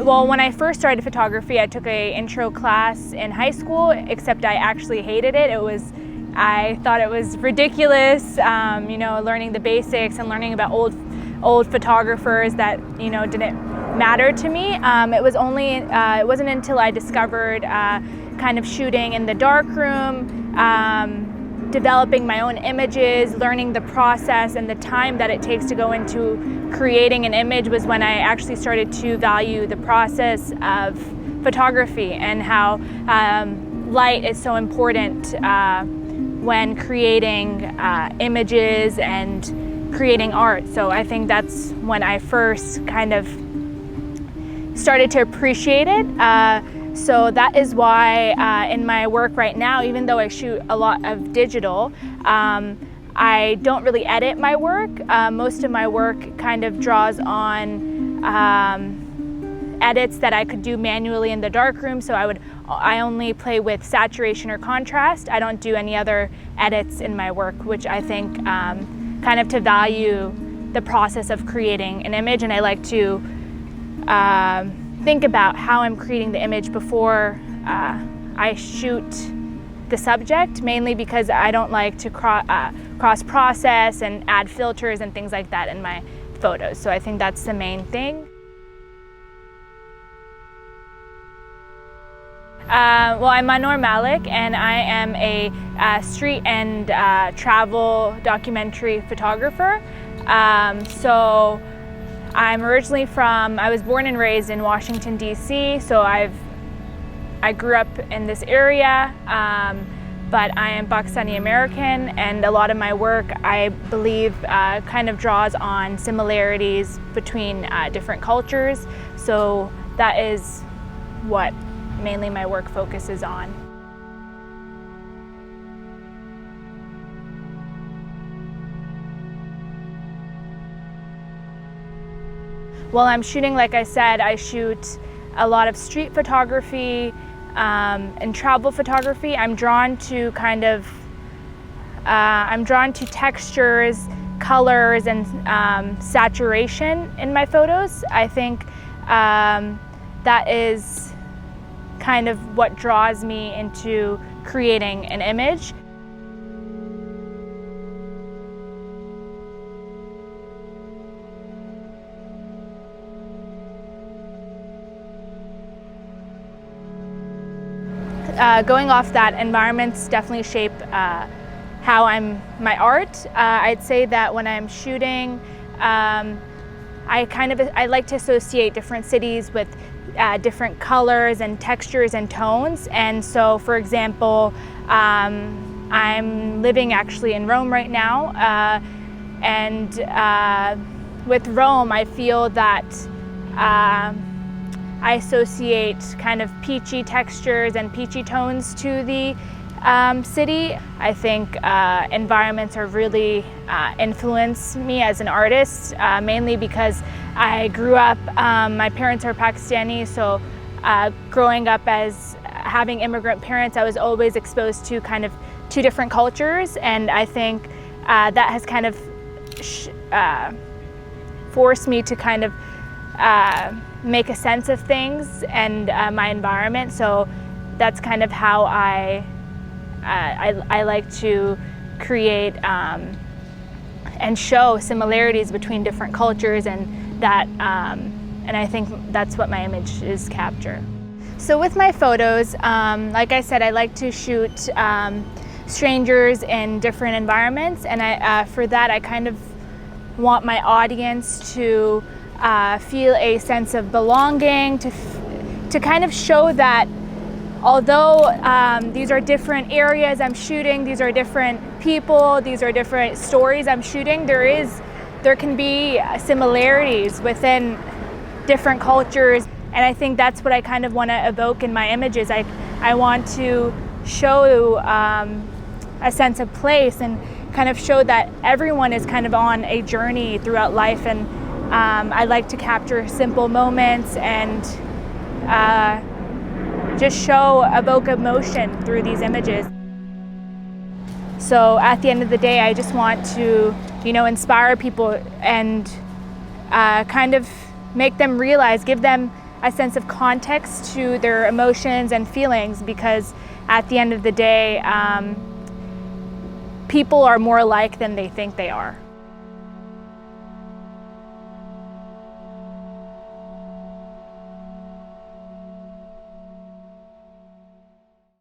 Well, when I first started photography, I took an intro class in high school, except I actually hated it. I thought it was ridiculous, learning the basics and learning about old photographers that, didn't matter to me. It wasn't until I discovered kind of shooting in the darkroom, developing my own images, learning the process and the time that it takes to go into creating an image was when I actually started to value the process of photography and how light is so important when creating images and creating art. So I think that's when I first kind of started to appreciate it. So that is why in my work right now, even though I shoot a lot of digital, I don't really edit my work. Most of my work kind of draws on edits that I could do manually in the darkroom. So I only play with saturation or contrast. I don't do any other edits in my work, which I think kind of to value the process of creating an image. And I like to think about how I'm creating the image before I shoot the subject, mainly because I don't like to cross-process and add filters and things like that in my photos. So I think that's the main thing. Well, I'm Mahnoor Malik, and I am a street and travel documentary photographer. So I'm originally I was born and raised in Washington, D.C., so I grew up in this area, but I am Pakistani American, and a lot of my work, I believe, kind of draws on similarities between different cultures. So that is what mainly my work focuses on. While I'm shooting, like I said, I shoot a lot of street photography and travel photography. I'm drawn to textures, colors, and saturation in my photos. I think that is kind of what draws me into creating an image. Going off that, environments definitely shape how my art. I'd say that when I'm shooting, I like to associate different cities with different colors and textures and tones. And so, for example, I'm living actually in Rome right now, and with Rome, I feel that I associate kind of peachy textures and peachy tones to the city. I think environments are really influence me as an artist, mainly because I grew up, my parents are Pakistani, so growing up as having immigrant parents, I was always exposed to kind of two different cultures, and I think that has kind of forced me to kind of make a sense of things and my environment. So that's kind of how I like to create and show similarities between different cultures, and I think that's what my images capture. So with my photos, like I said, I like to shoot strangers in different environments, and for that I kind of want my audience to feel a sense of belonging, to kind of show that although these are different areas I'm shooting, these are different people, these are different stories I'm shooting, there can be similarities within different cultures, and I think that's what I kind of want to evoke in my images. I want to show a sense of place and kind of show that everyone is kind of on a journey throughout life, and I like to capture simple moments and just evoke emotion through these images. So at the end of the day, I just want to, inspire people and kind of make them realize, give them a sense of context to their emotions and feelings, because at the end of the day, people are more alike than they think they are.